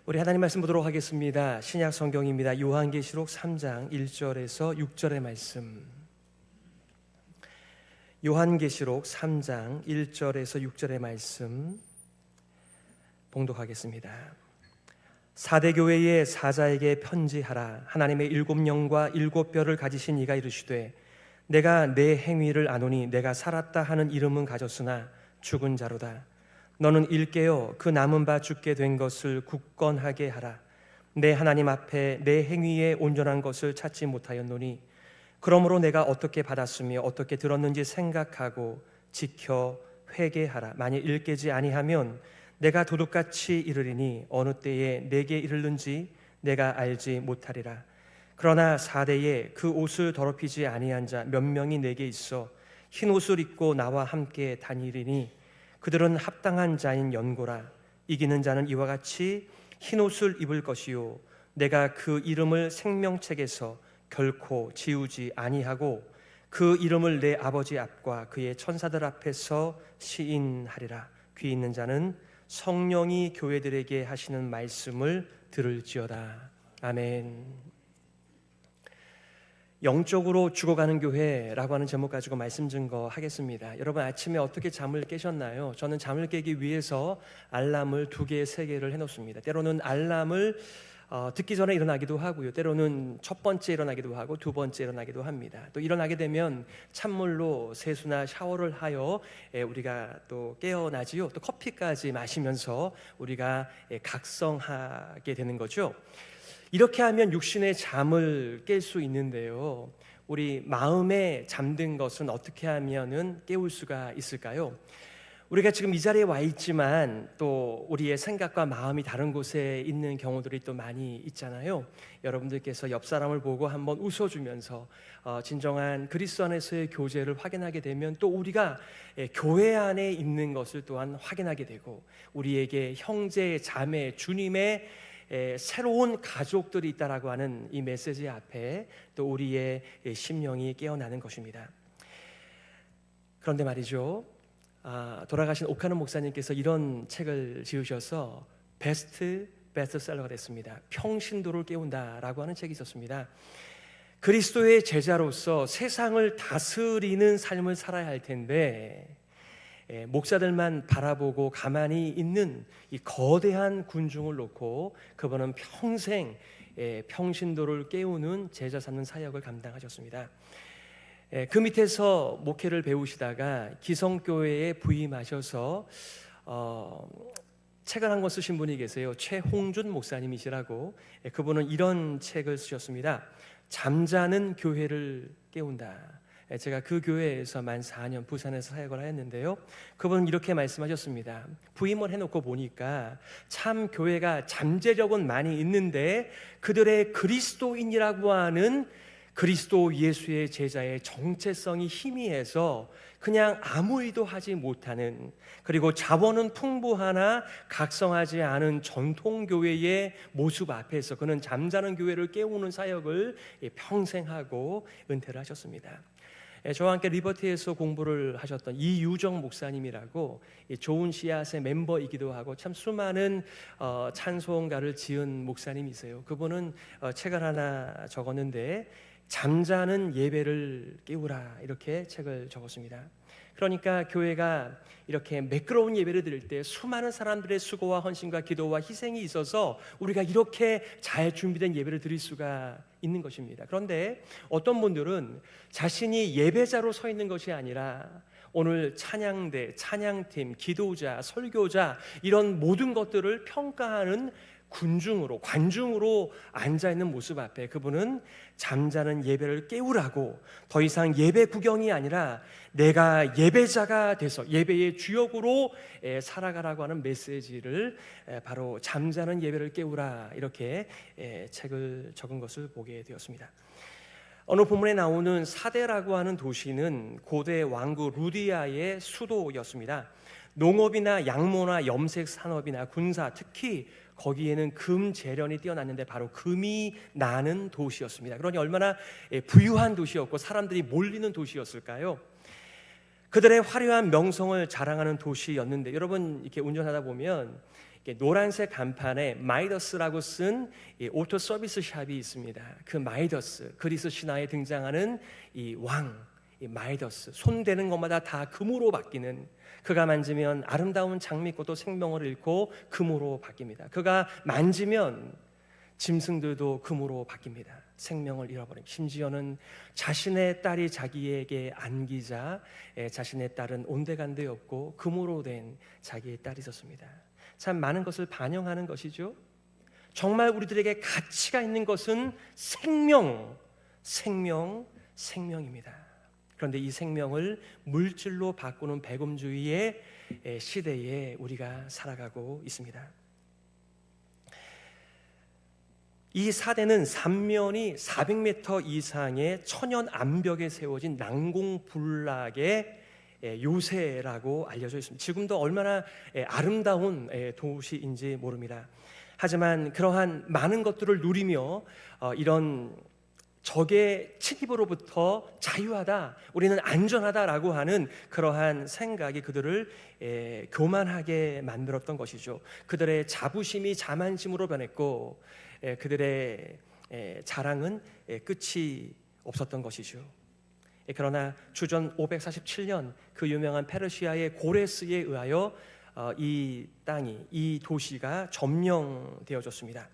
우리 하나님 말씀 보도록 하겠습니다. 신약 성경입니다. 요한계시록 3장 1절에서 6절의 말씀. 요한계시록 3장 1절에서 6절의 말씀 봉독하겠습니다. 사대 교회의 사자에게 편지하라. 하나님의 7영과 7뼈를 가지신 이가 이르시되 내가 내 행위를 아노니 내가 살았다 하는 이름은 가졌으나 죽은 자로다. 너는 일깨어 그 남은 바 죽게 된 것을 굳건하게 하라. 내 하나님 앞에 내 행위에 온전한 것을 찾지 못하였노니 그러므로 내가 어떻게 받았으며 어떻게 들었는지 생각하고 지켜 회개하라. 만일 일깨지 아니하면 내가 도둑같이 이르리니 어느 때에 내게 이르는지 내가 알지 못하리라. 그러나 사대에 그 옷을 더럽히지 아니한 자 몇 명이 내게 있어 흰 옷을 입고 나와 함께 다니리니 그들은 합당한 자인 연고라. 이기는 자는 이와 같이 흰 옷을 입을 것이요 내가 그 이름을 생명책에서 결코 지우지 아니하고 그 이름을 내 아버지 앞과 그의 천사들 앞에서 시인하리라. 귀 있는 자는 성령이 교회들에게 하시는 말씀을 들을지어다. 아멘. 영적으로 죽어가는 교회라고 하는 제목 가지고 말씀 증거하겠습니다. 여러분 아침에 어떻게 잠을 깨셨나요? 저는 잠을 깨기 위해서 알람을 2개, 3개를 해놓습니다. 때로는 알람을 듣기 전에 일어나기도 하고요. 때로는 첫 번째 일어나기도 하고 두 번째 일어나기도 합니다. 또 일어나게 되면 찬물로 세수나 샤워를 하여 우리가 또 깨어나지요. 또 커피까지 마시면서 우리가 각성하게 되는 거죠. 이렇게 하면 육신의 잠을 깰 수 있는데요. 우리 마음에 잠든 것은 어떻게 하면은 깨울 수가 있을까요? 우리가 지금 이 자리에 와 있지만 또 우리의 생각과 마음이 다른 곳에 있는 경우들이 또 많이 있잖아요. 여러분들께서 옆 사람을 보고 한번 웃어주면서 진정한 그리스도 안에서의 교제를 확인하게 되면 또 우리가 교회 안에 있는 것을 또한 확인하게 되고 우리에게 형제, 자매, 주님의 새로운 가족들이 있다라고 하는 이 메시지 앞에 또 우리의 심령이 깨어나는 것입니다. 그런데 말이죠, 돌아가신 오카노 목사님께서 이런 책을 지으셔서 베스트셀러가 됐습니다. 평신도를 깨운다라고 하는 책이 있었습니다. 그리스도의 제자로서 세상을 다스리는 삶을 살아야 할 텐데 목사들만 바라보고 가만히 있는 이 거대한 군중을 놓고 그분은 평생 평신도를 깨우는 제자 삼는 사역을 감당하셨습니다. 그 밑에서 목회를 배우시다가 기성교회에 부임하셔서 책을 한 권 쓰신 분이 계세요. 최홍준 목사님이시라고. 그분은 이런 책을 쓰셨습니다. 잠자는 교회를 깨운다. 제가 그 교회에서 만 4년 부산에서 사역을 하였는데요. 그분은 이렇게 말씀하셨습니다. 부임을 해놓고 보니까 참 교회가 잠재력은 많이 있는데 그들의 그리스도인이라고 하는 그리스도 예수의 제자의 정체성이 희미해서 그냥 아무 일도 하지 못하는, 그리고 자원은 풍부하나 각성하지 않은 전통교회의 모습 앞에서 그는 잠자는 교회를 깨우는 사역을 평생 하고 은퇴를 하셨습니다. 저와 함께 리버티에서 공부를 하셨던 이유정 목사님이라고 좋은 씨앗의 멤버이기도 하고 참 수많은 찬송가를 지은 목사님이세요. 그분은 책을 하나 적었는데 잠자는 예배를 깨우라 이렇게 책을 적었습니다. 그러니까 교회가 이렇게 매끄러운 예배를 드릴 때 수많은 사람들의 수고와 헌신과 기도와 희생이 있어서 우리가 이렇게 잘 준비된 예배를 드릴 수가 있는 것입니다. 그런데 어떤 분들은 자신이 예배자로 서 있는 것이 아니라 오늘 찬양대, 찬양팀, 기도자, 설교자 이런 모든 것들을 평가하는 관중으로 앉아있는 모습 앞에 그분은 잠자는 예배를 깨우라고, 더 이상 예배 구경이 아니라 내가 예배자가 돼서 예배의 주역으로 살아가라고 하는 메시지를 바로 잠자는 예배를 깨우라 이렇게 책을 적은 것을 보게 되었습니다. 어느 본문에 나오는 사대라고 하는 도시는 고대 왕국 루디아의 수도였습니다. 농업이나 양모나 염색 산업이나 군사, 특히 거기에는 금 재련이 뛰어났는데 바로 금이 나는 도시였습니다. 그러니 얼마나 부유한 도시였고 사람들이 몰리는 도시였을까요? 그들의 화려한 명성을 자랑하는 도시였는데, 여러분 이렇게 운전하다 보면 노란색 간판에 마이더스라고 쓴 오토 서비스 샵이 있습니다. 그 마이더스, 그리스 신화에 등장하는 이 왕, 이 마이더스, 손대는 것마다 다 금으로 바뀌는, 그가 만지면 아름다운 장미꽃도 생명을 잃고 금으로 바뀝니다. 그가 만지면 짐승들도 금으로 바뀝니다. 생명을 잃어버립니다. 심지어는 자신의 딸이 자기에게 안기자 자신의 딸은 온데간데 없고 금으로 된 자기의 딸이 있었습니다. 참 많은 것을 반영하는 것이죠. 정말 우리들에게 가치가 있는 것은 생명입니다. 그런데 이 생명을 물질로 바꾸는 배금주의의 시대에 우리가 살아가고 있습니다. 이 사대는 삼면이 400m 이상의 천연 암벽에 세워진 난공불락의 요새라고 알려져 있습니다. 지금도 얼마나 아름다운 도시인지 모릅니다. 하지만 그러한 많은 것들을 누리며 이런 적의 침입으로부터 자유하다, 우리는 안전하다라고 하는 그러한 생각이 그들을 교만하게 만들었던 것이죠. 그들의 자부심이 자만심으로 변했고 그들의 자랑은 끝이 없었던 것이죠. 그러나 주전 547년 그 유명한 페르시아의 고레스에 의하여 이 땅이, 이 도시가 점령되어졌습니다.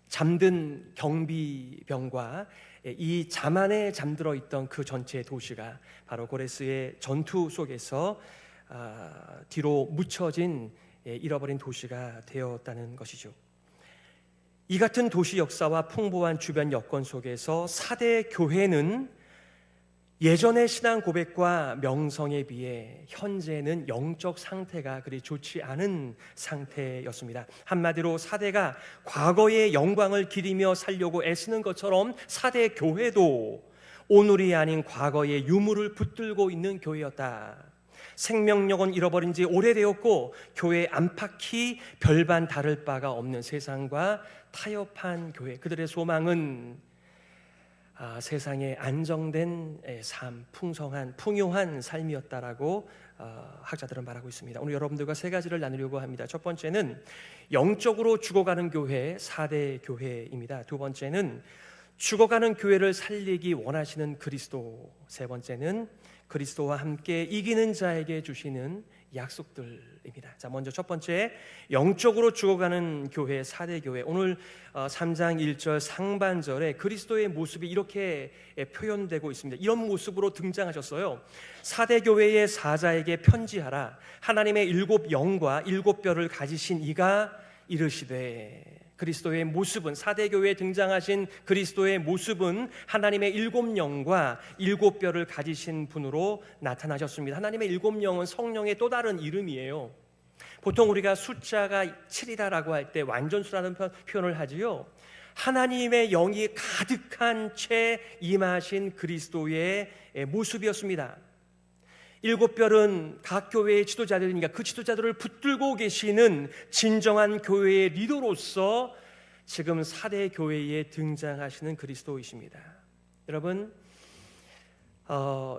잠든 경비병과 이 자만에 잠들어 있던 그 전체 도시가 바로 고레스의 전투 속에서 뒤로 묻혀진 잃어버린 도시가 되었다는 것이죠. 이 같은 도시 역사와 풍부한 주변 여건 속에서 사대 교회는 예전의 신앙 고백과 명성에 비해 현재는 영적 상태가 그리 좋지 않은 상태였습니다. 한마디로 사대가 과거의 영광을 기리며 살려고 애쓰는 것처럼 사대 교회도 오늘이 아닌 과거의 유물을 붙들고 있는 교회였다. 생명력은 잃어버린 지 오래되었고 교회 안팎이 별반 다를 바가 없는 세상과 타협한 교회, 그들의 소망은 세상에 안정된 삶, 풍요한 삶이었다라고 학자들은 말하고 있습니다. 오늘 여러분들과 세 가지를 나누려고 합니다. 첫 번째는 영적으로 죽어가는 교회, 4대 교회입니다. 두 번째는 죽어가는 교회를 살리기 원하시는 그리스도, 세 번째는 그리스도와 함께 이기는 자에게 주시는 약속들입니다. 자, 먼저 첫 번째, 영적으로 죽어가는 교회, 4대 교회. 오늘 3장 1절 상반절에 그리스도의 모습이 이렇게 표현되고 있습니다. 이런 모습으로 등장하셨어요. 4대 교회의 사자에게 편지하라. 하나님의 7 영과 7 뼈를 가지신 이가 이르시되. 그리스도의 모습은, 4대 교회에 등장하신 그리스도의 모습은 하나님의 7 영과 7 뼈를 가지신 분으로 나타나셨습니다. 하나님의 7 영은 성령의 또 다른 이름이에요. 보통 우리가 숫자가 7이다라고 할 때 완전수라는 표현을 하지요. 하나님의 영이 가득한 채 임하신 그리스도의 모습이었습니다. 7 뼈는 각 교회의 지도자들이니까 그 지도자들을 붙들고 계시는 진정한 교회의 리더로서 지금 4대 교회에 등장하시는 그리스도이십니다. 여러분,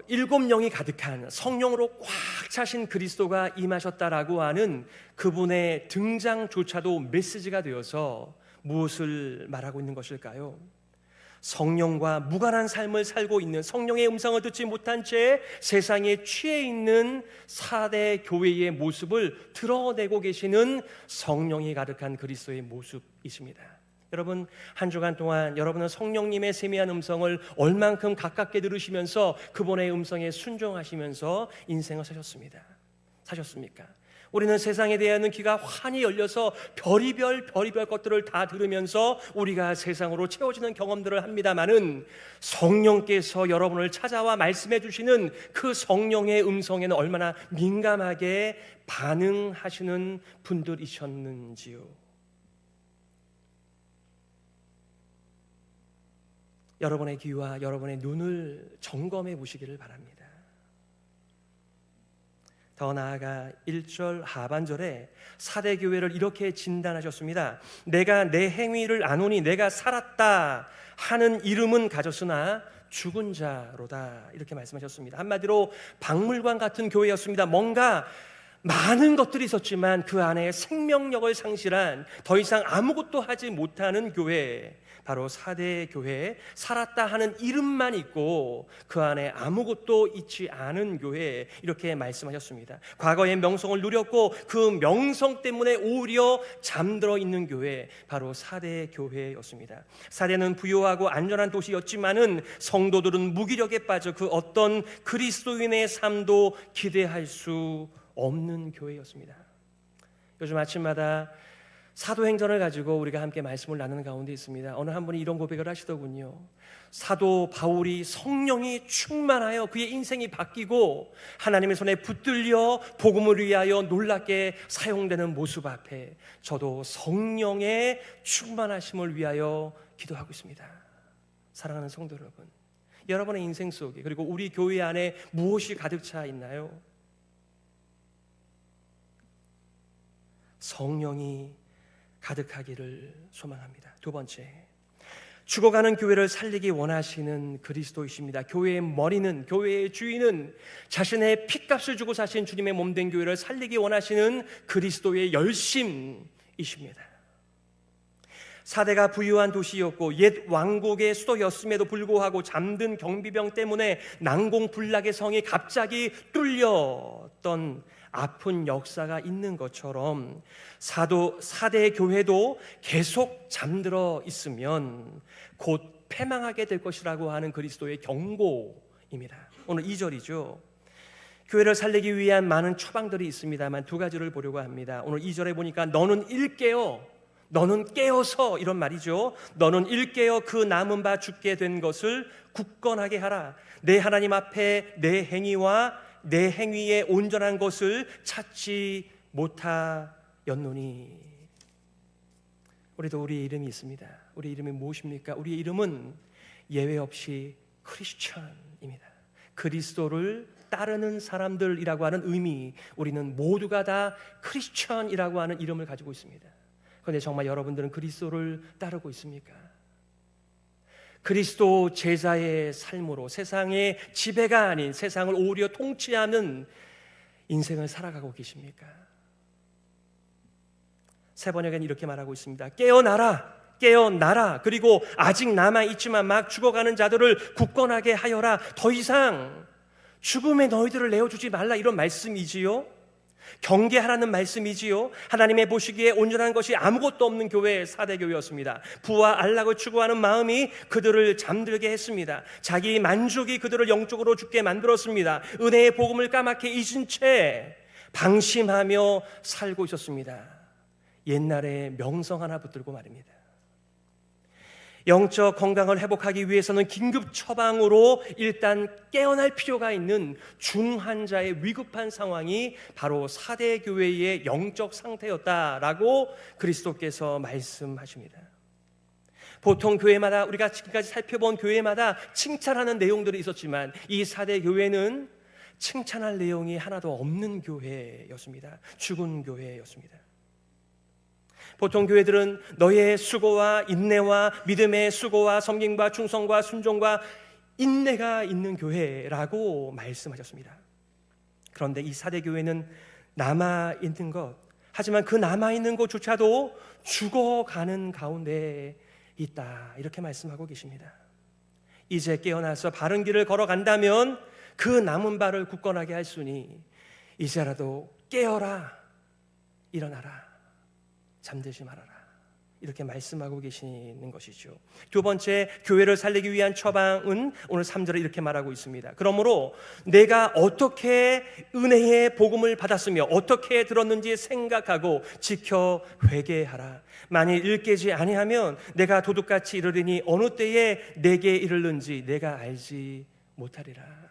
7 영이 가득한 성령으로 꽉 차신 그리스도가 임하셨다라고 하는 그분의 등장조차도 메시지가 되어서 무엇을 말하고 있는 것일까요? 성령과 무관한 삶을 살고 있는, 성령의 음성을 듣지 못한 채 세상에 취해 있는 4대 교회의 모습을 드러내고 계시는 성령이 가득한 그리스도의 모습이십니다. 여러분, 한 주간 동안 여러분은 성령님의 세미한 음성을 얼만큼 가깝게 들으시면서 그분의 음성에 순종하시면서 인생을 사셨습니까? 우리는 세상에 대한 귀가 환히 열려서 별의별 것들을 다 들으면서 우리가 세상으로 채워지는 경험들을 합니다마는 성령께서 여러분을 찾아와 말씀해 주시는 그 성령의 음성에는 얼마나 민감하게 반응하시는 분들이셨는지요. 여러분의 귀와 여러분의 눈을 점검해 보시기를 바랍니다. 더 나아가 1절 하반절에 4대 교회를 이렇게 진단하셨습니다. 내가 내 행위를 아노니 내가 살았다 하는 이름은 가졌으나 죽은 자로다, 이렇게 말씀하셨습니다. 한마디로 박물관 같은 교회였습니다. 뭔가 많은 것들이 있었지만 그 안에 생명력을 상실한, 더 이상 아무것도 하지 못하는 교회, 바로 사대 교회, 살았다 하는 이름만 있고 그 안에 아무것도 있지 않은 교회, 이렇게 말씀하셨습니다. 과거의 명성을 누렸고 그 명성 때문에 오히려 잠들어 있는 교회, 바로 사대 교회였습니다. 사대는 부유하고 안전한 도시였지만은 성도들은 무기력에 빠져 그 어떤 그리스도인의 삶도 기대할 수 없는 교회였습니다. 요즘 아침마다 사도행전을 가지고 우리가 함께 말씀을 나누는 가운데 있습니다. 어느 한 분이 이런 고백을 하시더군요. 사도 바울이 성령이 충만하여 그의 인생이 바뀌고 하나님의 손에 붙들려 복음을 위하여 놀랍게 사용되는 모습 앞에 저도 성령의 충만하심을 위하여 기도하고 있습니다. 사랑하는 성도 여러분, 여러분의 인생 속에, 그리고 우리 교회 안에 무엇이 가득 차 있나요? 성령이 가득하기를 소망합니다. 두 번째, 죽어가는 교회를 살리기 원하시는 그리스도이십니다. 교회의 머리는, 교회의 주인은 자신의 핏값을 주고 사신 주님의 몸된 교회를 살리기 원하시는 그리스도의 열심이십니다. 사대가 부유한 도시였고 옛 왕국의 수도였음에도 불구하고 잠든 경비병 때문에 난공불락의 성이 갑자기 뚫렸던 아픈 역사가 있는 것처럼 사대 교회도 계속 잠들어 있으면 곧 패망하게 될 것이라고 하는 그리스도의 경고입니다. 오늘 2절이죠. 교회를 살리기 위한 많은 처방들이 있습니다만 두 가지를 보려고 합니다. 오늘 2절에 보니까 너는 일깨어, 너는 깨어서, 이런 말이죠. 너는 일깨어 그 남은 바 죽게 된 것을 굳건하게 하라. 내 하나님 앞에 내 행위와 내 행위에 온전한 것을 찾지 못하였노니. 우리도 우리의 이름이 있습니다. 우리 이름이 무엇입니까? 우리의 이름은 예외 없이 크리스천입니다. 그리스도를 따르는 사람들이라고 하는 의미, 우리는 모두가 다 크리스천이라고 하는 이름을 가지고 있습니다. 그런데 정말 여러분들은 그리스도를 따르고 있습니까? 그리스도 제자의 삶으로 세상의 지배가 아닌 세상을 오히려 통치하는 인생을 살아가고 계십니까? 세 번역에는 이렇게 말하고 있습니다. 깨어나라, 깨어나라. 그리고 아직 남아있지만 막 죽어가는 자들을 굳건하게 하여라. 더 이상 죽음의 너희들을 내어주지 말라, 이런 말씀이지요. 경계하라는 말씀이지요. 하나님의 보시기에 온전한 것이 아무것도 없는 교회, 사대교회였습니다. 부와 안락을 추구하는 마음이 그들을 잠들게 했습니다. 자기 만족이 그들을 영적으로 죽게 만들었습니다. 은혜의 복음을 까맣게 잊은 채 방심하며 살고 있었습니다. 옛날에 명성 하나 붙들고 말입니다. 영적 건강을 회복하기 위해서는 긴급 처방으로 일단 깨어날 필요가 있는 중환자의 위급한 상황이 바로 사대교회의 영적 상태였다라고 그리스도께서 말씀하십니다. 보통 교회마다, 우리가 지금까지 살펴본 교회마다 칭찬하는 내용들이 있었지만 이 사대교회는 칭찬할 내용이 하나도 없는 교회였습니다. 죽은 교회였습니다. 보통 교회들은 너의 수고와 인내와 믿음의 수고와 섬김과 충성과 순종과 인내가 있는 교회라고 말씀하셨습니다. 그런데 이 사대교회는 남아있는 것, 하지만 그 남아있는 것조차도 죽어가는 가운데 있다, 이렇게 말씀하고 계십니다. 이제 깨어나서 바른 길을 걸어간다면 그 남은 발을 굳건하게 할 수니 이제라도 깨어라, 일어나라, 잠들지 말아라, 이렇게 말씀하고 계시는 것이죠. 두 번째, 교회를 살리기 위한 처방은 오늘 3절에 이렇게 말하고 있습니다. 그러므로 내가 어떻게 은혜의 복음을 받았으며 어떻게 들었는지 생각하고 지켜 회개하라. 만일 일깨지 아니하면 내가 도둑같이 이르리니 어느 때에 내게 이르는지 내가 알지 못하리라.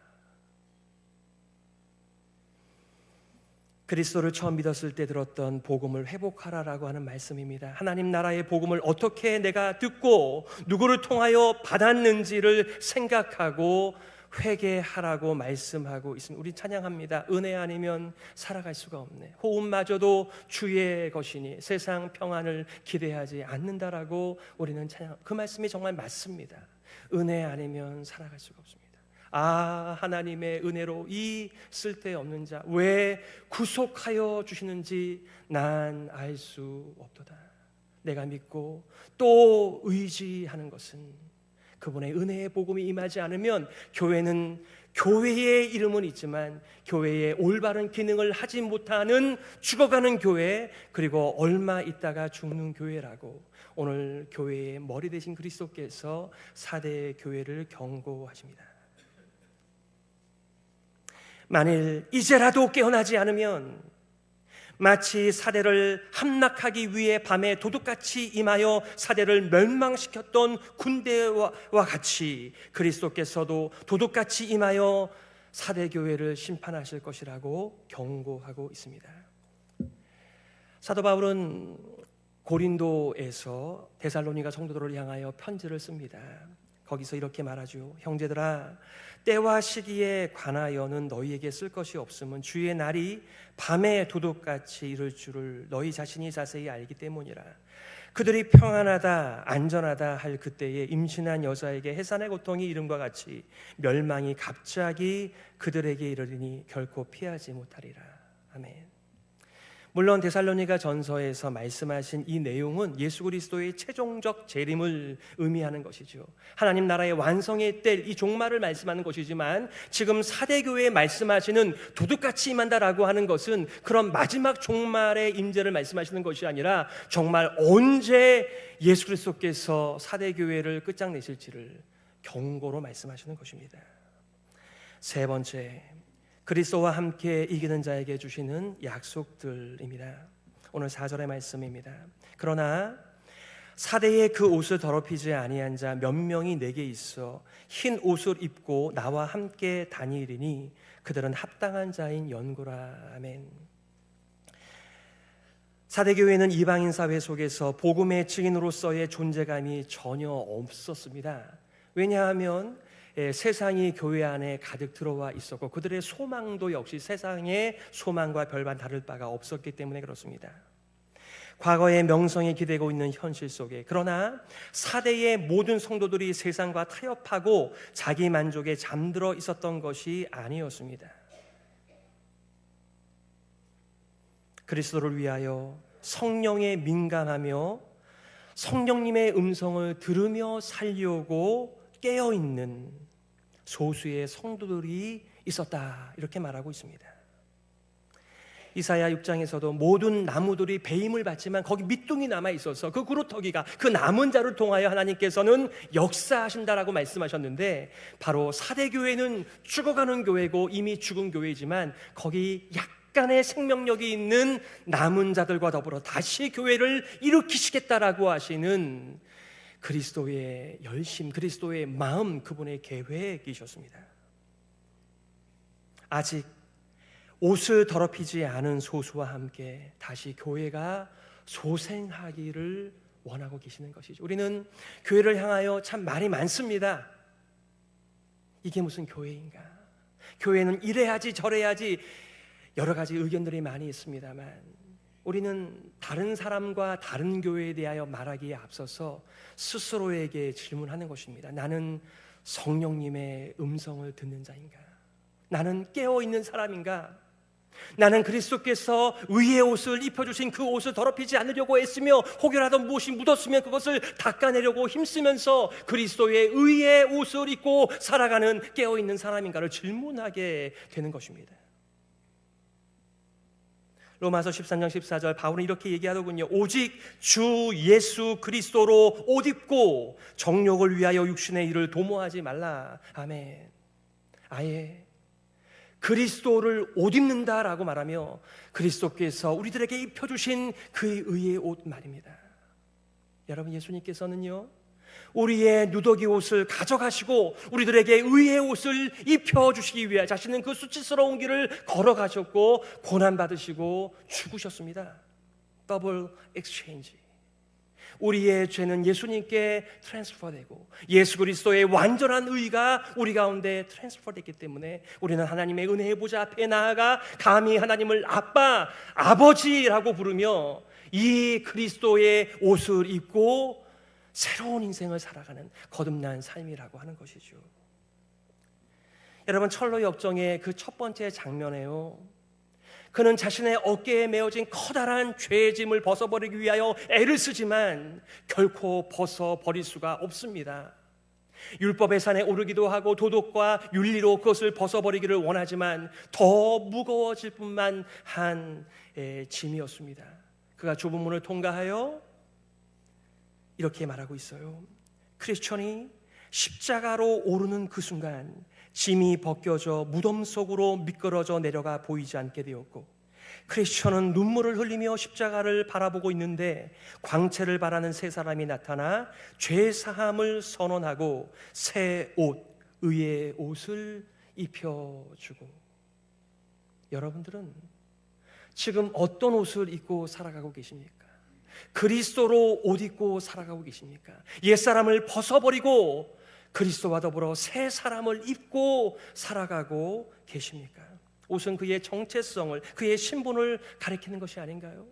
그리스도를 처음 믿었을 때 들었던 복음을 회복하라라고 하는 말씀입니다. 하나님 나라의 복음을 어떻게 내가 듣고 누구를 통하여 받았는지를 생각하고 회개하라고 말씀하고 있습니다. 우리 찬양합니다. 은혜 아니면 살아갈 수가 없네. 호흡마저도 주의 것이니 세상 평안을 기대하지 않는다라고 우리는 찬양. 그 말씀이 정말 맞습니다. 은혜 아니면 살아갈 수가 없습니다. 하나님의 은혜로 이 쓸데없는 자 왜 구속하여 주시는지 난 알 수 없도다. 내가 믿고 또 의지하는 것은 그분의 은혜의 복음이 임하지 않으면 교회는 교회의 이름은 있지만 교회의 올바른 기능을 하지 못하는 죽어가는 교회, 그리고 얼마 있다가 죽는 교회라고 오늘 교회의 머리 되신 그리스도께서 4대 교회를 경고하십니다. 만일 이제라도 깨어나지 않으면 마치 사대를 함락하기 위해 밤에 도둑같이 임하여 사대를 멸망시켰던 군대와 같이 그리스도께서도 도둑같이 임하여 사대교회를 심판하실 것이라고 경고하고 있습니다. 사도 바울은 고린도에서 데살로니가 성도들을 향하여 편지를 씁니다. 거기서 이렇게 말하죠. 형제들아, 때와 시기에 관하여는 너희에게 쓸 것이 없음은 주의 날이 밤에 도둑같이 이를 줄을 너희 자신이 자세히 알기 때문이라. 그들이 평안하다 안전하다 할 그때에 임신한 여자에게 해산의 고통이 이름과 같이 멸망이 갑자기 그들에게 이르리니 결코 피하지 못하리라. 아멘. 물론 데살로니가 전서에서 말씀하신 이 내용은 예수 그리스도의 최종적 재림을 의미하는 것이죠. 하나님 나라의 완성의 때 이 종말을 말씀하는 것이지만 지금 사대교회에 말씀하시는 도둑같이 임한다라고 하는 것은 그런 마지막 종말의 임재를 말씀하시는 것이 아니라 정말 언제 예수 그리스도께서 사대교회를 끝장내실지를 경고로 말씀하시는 것입니다. 세 번째, 그리스도와 함께 이기는 자에게 주시는 약속들입니다. 오늘 4절의 말씀입니다. 그러나 사대의 그 옷을 더럽히지 아니한 자 몇 명이 내게 있어 흰 옷을 입고 나와 함께 다니리니 그들은 합당한 자인 연고라. 아멘. 사대교회는 이방인 사회 속에서 복음의 증인으로서의 존재감이 전혀 없었습니다. 왜냐하면 세상이 교회 안에 가득 들어와 있었고 그들의 소망도 역시 세상의 소망과 별반 다를 바가 없었기 때문에 그렇습니다. 과거의 명성이 기대고 있는 현실 속에 그러나 사대의 모든 성도들이 세상과 타협하고 자기 만족에 잠들어 있었던 것이 아니었습니다. 그리스도를 위하여 성령에 민감하며 성령님의 음성을 들으며 살려고 깨어있는 소수의 성도들이 있었다, 이렇게 말하고 있습니다. 이사야 6장에서도 모든 나무들이 배임을 받지만 거기 밑둥이 남아있어서 그 그루터기가 그 남은 자를 통하여 하나님께서는 역사하신다라고 말씀하셨는데 바로 사대교회는 죽어가는 교회고 이미 죽은 교회이지만 거기 약간의 생명력이 있는 남은 자들과 더불어 다시 교회를 일으키시겠다라고 하시는 그리스도의 열심, 그리스도의 마음, 그분의 계획이셨습니다. 아직 옷을 더럽히지 않은 소수와 함께 다시 교회가 소생하기를 원하고 계시는 것이죠. 우리는 교회를 향하여 참 말이 많습니다. 이게 무슨 교회인가? 교회는 이래야지 저래야지 여러 가지 의견들이 많이 있습니다만 우리는 다른 사람과 다른 교회에 대하여 말하기에 앞서서 스스로에게 질문하는 것입니다. 나는 성령님의 음성을 듣는 자인가? 나는 깨어있는 사람인가? 나는 그리스도께서 의의 옷을 입혀주신 그 옷을 더럽히지 않으려고 애쓰며 혹여라도 무엇이 묻었으면 그것을 닦아내려고 힘쓰면서 그리스도의 의의 옷을 입고 살아가는 깨어있는 사람인가를 질문하게 되는 것입니다. 로마서 13장 14절 바울은 이렇게 얘기하더군요. 오직 주 예수 그리스도로 옷 입고 정욕을 위하여 육신의 일을 도모하지 말라. 아멘. 아예 그리스도를 옷 입는다라고 말하며 그리스도께서 우리들에게 입혀주신 그 의의 옷 말입니다. 여러분, 예수님께서는요 우리의 누더기 옷을 가져가시고 우리들에게 의의 옷을 입혀주시기 위해 자신은 그 수치스러운 길을 걸어가셨고 고난받으시고 죽으셨습니다. 더블 엑스체인지. 우리의 죄는 예수님께 트랜스퍼되고 예수 그리스도의 완전한 의가 우리 가운데 트랜스퍼됐기 때문에 우리는 하나님의 은혜의 보좌 앞에 나아가 감히 하나님을 아빠, 아버지라고 부르며 이 그리스도의 옷을 입고 새로운 인생을 살아가는 거듭난 삶이라고 하는 것이죠. 여러분, 철로 역정의 그 첫 번째 장면에요, 그는 자신의 어깨에 메어진 커다란 죄의 짐을 벗어버리기 위하여 애를 쓰지만 결코 벗어버릴 수가 없습니다. 율법의 산에 오르기도 하고 도덕과 윤리로 그것을 벗어버리기를 원하지만 더 무거워질 뿐만 한 짐이었습니다. 그가 좁은 문을 통과하여 이렇게 말하고 있어요. 크리스천이 십자가로 오르는 그 순간 짐이 벗겨져 무덤 속으로 미끄러져 내려가 보이지 않게 되었고, 크리스천은 눈물을 흘리며 십자가를 바라보고 있는데 광채를 바라는 세 사람이 나타나 죄사함을 선언하고 새 옷, 의의 옷을 입혀주고. 여러분들은 지금 어떤 옷을 입고 살아가고 계십니까? 그리스도로 옷 입고 살아가고 계십니까? 옛사람을 벗어버리고 그리스도와 더불어 새 사람을 입고 살아가고 계십니까? 옷은 그의 정체성을, 그의 신분을 가리키는 것이 아닌가요?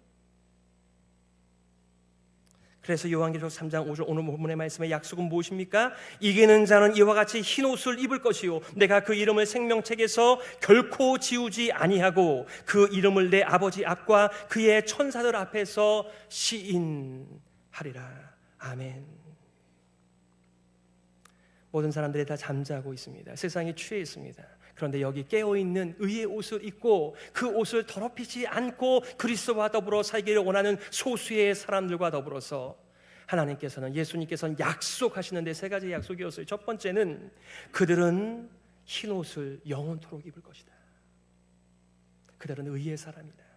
그래서 요한계시록 3장 5절 오늘 본문의 말씀의 약속은 무엇입니까? 이기는 자는 이와 같이 흰 옷을 입을 것이요 내가 그 이름을 생명책에서 결코 지우지 아니하고 그 이름을 내 아버지 앞과 그의 천사들 앞에서 시인하리라. 아멘. 모든 사람들이 다 잠자고 있습니다. 세상이 취해 있습니다. 그런데 여기 깨어있는 의의 옷을 입고 그 옷을 더럽히지 않고 그리스도와 더불어 살기를 원하는 소수의 사람들과 더불어서 하나님께서는, 예수님께서는 약속하시는데 세 가지 약속이었어요. 첫 번째는 그들은 흰 옷을 영원토록 입을 것이다. 그들은 의의 사람이다.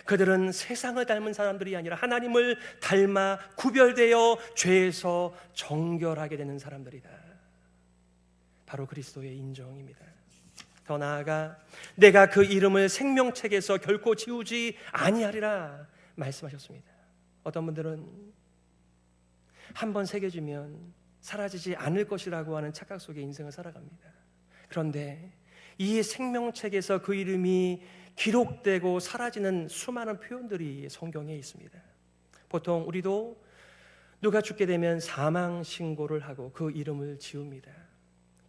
그들은 세상을 닮은 사람들이 아니라 하나님을 닮아 구별되어 죄에서 정결하게 되는 사람들이다. 바로 그리스도의 인정입니다. 더 나아가 내가 그 이름을 생명책에서 결코 지우지 아니하리라 말씀하셨습니다. 어떤 분들은 한번 새겨지면 사라지지 않을 것이라고 하는 착각 속에 인생을 살아갑니다. 그런데 이 생명책에서 그 이름이 기록되고 사라지는 수많은 표현들이 성경에 있습니다. 보통 우리도 누가 죽게 되면 사망 신고를 하고 그 이름을 지웁니다.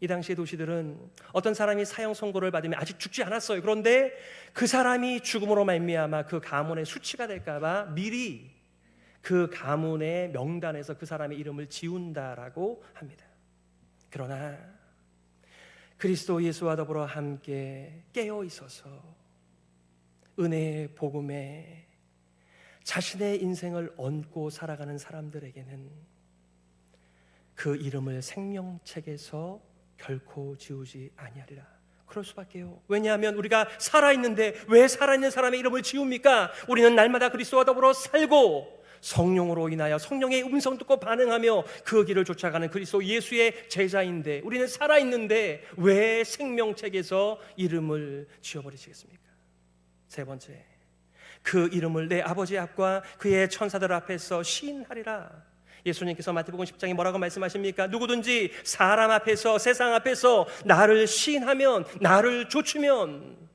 이 당시의 도시들은 어떤 사람이 사형 선고를 받으면 아직 죽지 않았어요. 그런데 그 사람이 죽음으로 말미암아 그 가문의 수치가 될까 봐 미리 그 가문의 명단에서 그 사람의 이름을 지운다라고 합니다. 그러나 그리스도 예수와 더불어 함께 깨어 있어서 은혜의 복음에 자신의 인생을 얹고 살아가는 사람들에게는 그 이름을 생명책에서 결코 지우지 아니하리라. 그럴 수밖에요. 왜냐하면 우리가 살아있는데 왜 살아있는 사람의 이름을 지웁니까? 우리는 날마다 그리스도와 더불어 살고 성령으로 인하여 성령의 음성 듣고 반응하며 그 길을 쫓아가는 그리스도 예수의 제자인데 우리는 살아있는데 왜 생명책에서 이름을 지워버리시겠습니까? 세 번째, 그 이름을 내 아버지 앞과 그의 천사들 앞에서 시인하리라. 예수님께서 마태복음 10장에 뭐라고 말씀하십니까? 누구든지 사람 앞에서, 세상 앞에서 나를 시인하면, 나를 좇으면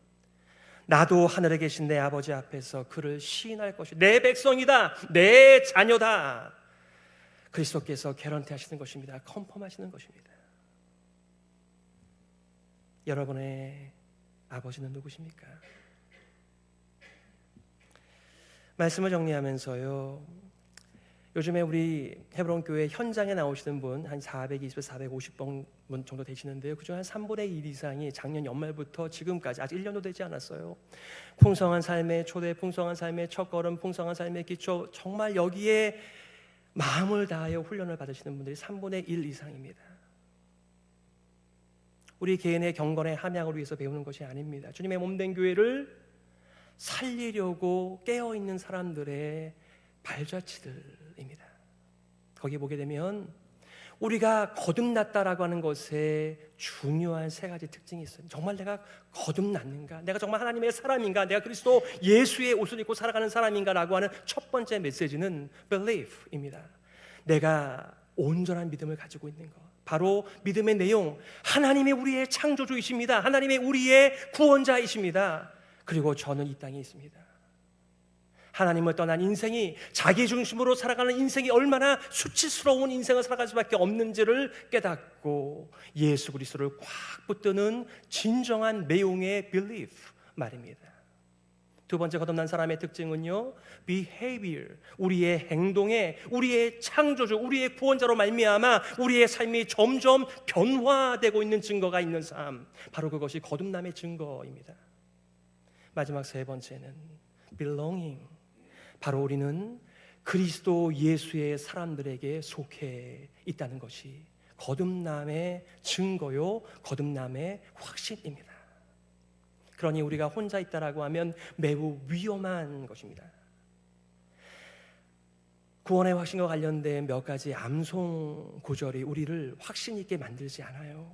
나도 하늘에 계신 내 아버지 앞에서 그를 시인할 것이다. 내 백성이다, 내 자녀다. 그리스도께서 개런티 하시는 것입니다. 컨펌하시는 것입니다. 여러분의 아버지는 누구십니까? 말씀을 정리하면서요, 요즘에 우리 헤브론 교회 현장에 나오시는 분 한 420, 450분 정도 되시는데요, 그중 한 3분의 1 이상이 작년 연말부터 지금까지 아직 1년도 되지 않았어요. 풍성한 삶의 초대, 풍성한 삶의 첫걸음, 풍성한 삶의 기초, 정말 여기에 마음을 다하여 훈련을 받으시는 분들이 3분의 1 이상입니다. 우리 개인의 경건의 함양을 위해서 배우는 것이 아닙니다. 주님의 몸된 교회를 살리려고 깨어있는 사람들의 발자취들입니다. 거기 보게 되면 우리가 거듭났다라고 하는 것에 중요한 세 가지 특징이 있어요. 정말 내가 거듭났는가? 내가 정말 하나님의 사람인가? 내가 그리스도 예수의 옷을 입고 살아가는 사람인가? 라고 하는 첫 번째 메시지는 believe입니다. 내가 온전한 믿음을 가지고 있는 것. 바로 믿음의 내용, 하나님의 우리의 창조주이십니다. 하나님의 우리의 구원자이십니다. 그리고 저는 이 땅에 있습니다. 하나님을 떠난 인생이, 자기 중심으로 살아가는 인생이 얼마나 수치스러운 인생을 살아갈 수밖에 없는지를 깨닫고 예수 그리스도를 꽉 붙드는 진정한 내용의 belief 말입니다. 두 번째 거듭난 사람의 특징은요, behavior, 우리의 행동에 우리의 창조주, 우리의 구원자로 말미암아 우리의 삶이 점점 변화되고 있는 증거가 있는 삶, 바로 그것이 거듭남의 증거입니다. 마지막 세 번째는 belonging, 바로 우리는 그리스도 예수의 사람들에게 속해 있다는 것이 거듭남의 증거요, 거듭남의 확신입니다. 그러니 우리가 혼자 있다라고 하면 매우 위험한 것입니다. 구원의 확신과 관련된 몇 가지 암송 구절이 우리를 확신 있게 만들지 않아요.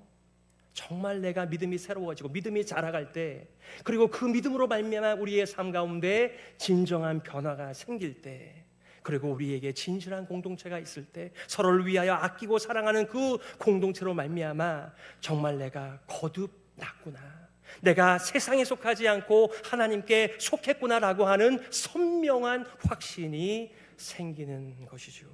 정말 내가 믿음이 새로워지고 믿음이 자라갈 때, 그리고 그 믿음으로 말미암아 우리의 삶 가운데 진정한 변화가 생길 때, 그리고 우리에게 진실한 공동체가 있을 때, 서로를 위하여 아끼고 사랑하는 그 공동체로 말미암아 정말 내가 거듭났구나, 내가 세상에 속하지 않고 하나님께 속했구나라고 하는 선명한 확신이 생기는 것이죠.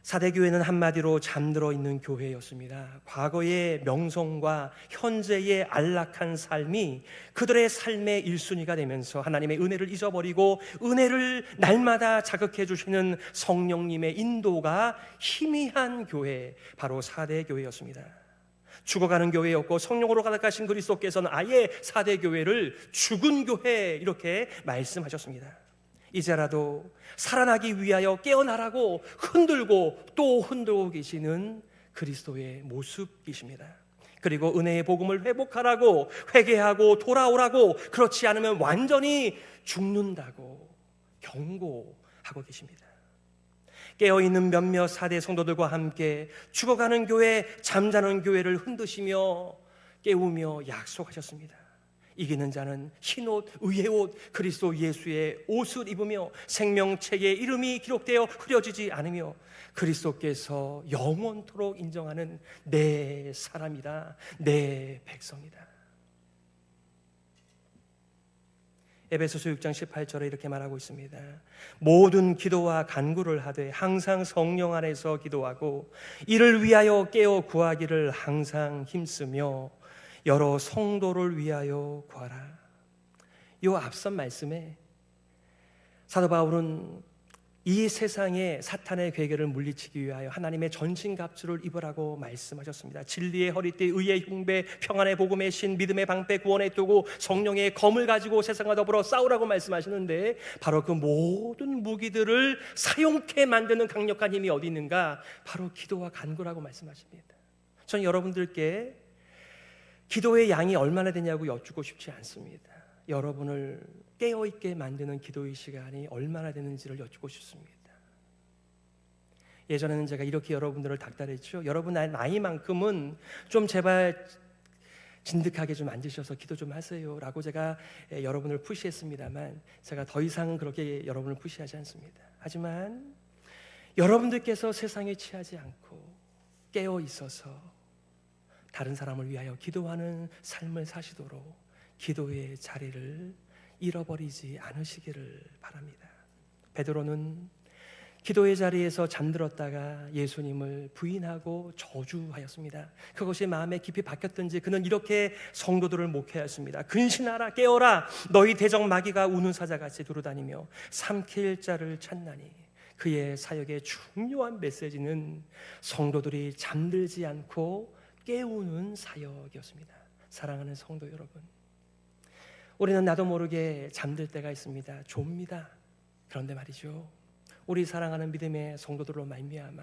사대교회는 한마디로 잠들어 있는 교회였습니다. 과거의 명성과 현재의 안락한 삶이 그들의 삶의 1순위가 되면서 하나님의 은혜를 잊어버리고 은혜를 날마다 자극해 주시는 성령님의 인도가 희미한 교회, 바로 사대교회였습니다. 죽어가는 교회였고 성령으로 가득하신 그리스도께서는 아예 사대교회를 죽은 교회 이렇게 말씀하셨습니다. 이제라도 살아나기 위하여 깨어나라고 흔들고 또 흔들고 계시는 그리스도의 모습이십니다. 그리고 은혜의 복음을 회복하라고, 회개하고 돌아오라고, 그렇지 않으면 완전히 죽는다고 경고하고 계십니다. 깨어있는 몇몇 사대 성도들과 함께 죽어가는 교회, 잠자는 교회를 흔드시며 깨우며 약속하셨습니다. 이기는 자는 흰옷, 의의 옷, 그리스도 예수의 옷을 입으며 생명책에 이름이 기록되어 흐려지지 않으며 그리스도께서 영원토록 인정하는 내 사람이다, 내 백성이다. 에베소서 6장 18절에 이렇게 말하고 있습니다. 모든 기도와 간구를 하되 항상 성령 안에서 기도하고 이를 위하여 깨어 구하기를 항상 힘쓰며 여러 성도를 위하여 구하라. 이 앞선 말씀에 사도 바울은 이 세상에 사탄의 괴계를 물리치기 위하여 하나님의 전신갑주를 입으라고 말씀하셨습니다. 진리의 허리띠, 의의 흉배, 평안의 복음의 신, 믿음의 방패, 구원의 도구, 성령의 검을 가지고 세상과 더불어 싸우라고 말씀하시는데, 바로 그 모든 무기들을 사용케 만드는 강력한 힘이 어디 있는가? 바로 기도와 간구라고 말씀하십니다. 저는 여러분들께 기도의 양이 얼마나 되냐고 여쭙고 싶지 않습니다. 여러분을 깨어있게 만드는 기도의 시간이 얼마나 되는지를 여쭙고 싶습니다. 예전에는 제가 이렇게 여러분들을 닥달했죠. 여러분 나이만큼은 좀 제발 진득하게 좀 앉으셔서 기도 좀 하세요 라고 제가 여러분을 푸시했습니다만, 제가 더 이상 그렇게 여러분을 푸시하지 않습니다. 하지만 여러분들께서 세상에 취하지 않고 깨어 있어서 다른 사람을 위하여 기도하는 삶을 사시도록 기도의 자리를 잃어버리지 않으시기를 바랍니다. 베드로는 기도의 자리에서 잠들었다가 예수님을 부인하고 저주하였습니다. 그것이 마음에 깊이 박혔던지 그는 이렇게 성도들을 목회하였습니다. 근신하라, 깨어라, 너희 대적 마귀가 우는 사자같이 두루다니며 삼킬 자를 찾나니. 그의 사역의 중요한 메시지는 성도들이 잠들지 않고 깨우는 사역이었습니다. 사랑하는 성도 여러분, 우리는 나도 모르게 잠들 때가 있습니다. 좁니다. 그런데 말이죠, 우리 사랑하는 믿음의 성도들로 말미암아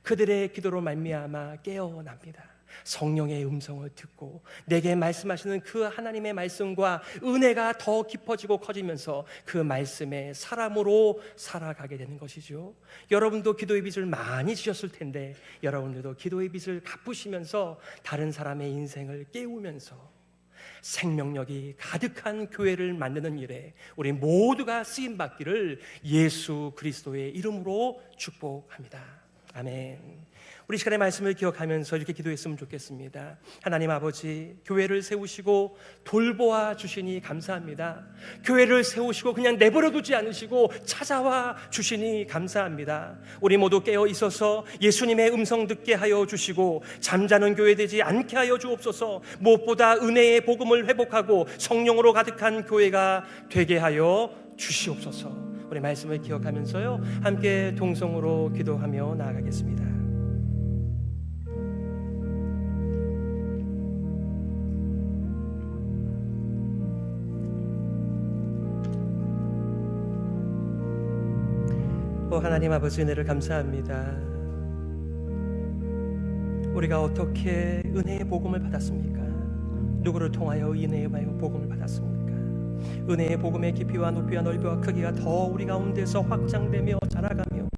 그들의 기도로 말미암아 깨어납니다. 성령의 음성을 듣고 내게 말씀하시는 그 하나님의 말씀과 은혜가 더 깊어지고 커지면서 그 말씀의 사람으로 살아가게 되는 것이죠. 여러분도 기도의 빚을 많이 지셨을 텐데 여러분들도 기도의 빚을 갚으시면서 다른 사람의 인생을 깨우면서 생명력이 가득한 교회를 만드는 일에 우리 모두가 쓰임받기를 예수 그리스도의 이름으로 축복합니다. 아멘. 우리 시간의 말씀을 기억하면서 이렇게 기도했으면 좋겠습니다. 하나님 아버지, 교회를 세우시고 돌보아 주시니 감사합니다. 교회를 세우시고 그냥 내버려 두지 않으시고 찾아와 주시니 감사합니다. 우리 모두 깨어 있어서 예수님의 음성 듣게 하여 주시고 잠자는 교회 되지 않게 하여 주옵소서. 무엇보다 은혜의 복음을 회복하고 성령으로 가득한 교회가 되게 하여 주시옵소서. 우리 말씀을 기억하면서요, 함께 동성으로 기도하며 나아가겠습니다. 하나님 아버지, 은혜를 감사합니다. 우리가 어떻게 은혜의 복음을 받았습니까? 누구를 통하여 은혜의 복음을 받았습니까? 은혜의 복음의 깊이와 높이와 넓이와 크기가 더 우리 가운데서 확장되며 자라가며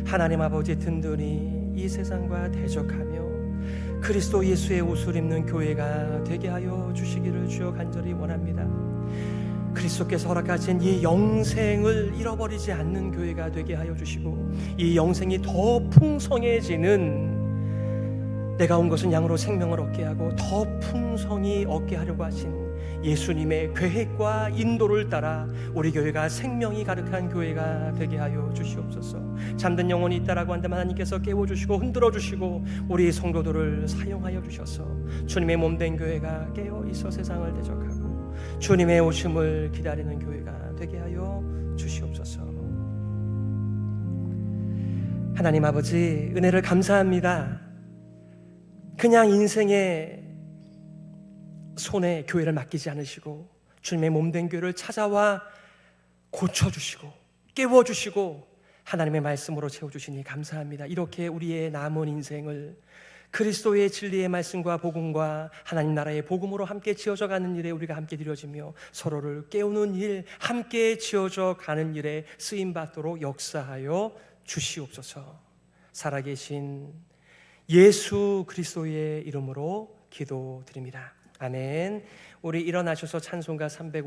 하나님 아버지 든든히 이 세상과 대적하며 그리스도 예수의 옷을 입는 교회가 되게 하여 주시기를 주여 간절히 원합니다. 그리스도께서 허락하신 이 영생을 잃어버리지 않는 교회가 되게 하여 주시고 이 영생이 더 풍성해지는, 내가 온 것은 양으로 생명을 얻게 하고 더 풍성히 얻게 하려고 하신 예수님의 계획과 인도를 따라 우리 교회가 생명이 가득한 교회가 되게 하여 주시옵소서. 잠든 영혼이 있다라고 한다면 하나님께서 깨워주시고 흔들어주시고 우리 성도들을 사용하여 주셔서 주님의 몸된 교회가 깨어있어 세상을 대적하고 주님의 오심을 기다리는 교회가 되게 하여 주시옵소서. 하나님 아버지, 은혜를 감사합니다. 그냥 인생의 손에 교회를 맡기지 않으시고 주님의 몸된 교회를 찾아와 고쳐주시고 깨워주시고 하나님의 말씀으로 채워주시니 감사합니다. 이렇게 우리의 남은 인생을 그리스도의 진리의 말씀과 복음과 하나님 나라의 복음으로 함께 지어져 가는 일에 우리가 함께 드려지며 서로를 깨우는 일, 함께 지어져 가는 일에 쓰임받도록 역사하여 주시옵소서. 살아계신 예수 그리스도의 이름으로 기도드립니다. 아멘. 우리 일어나셔서 찬송가 350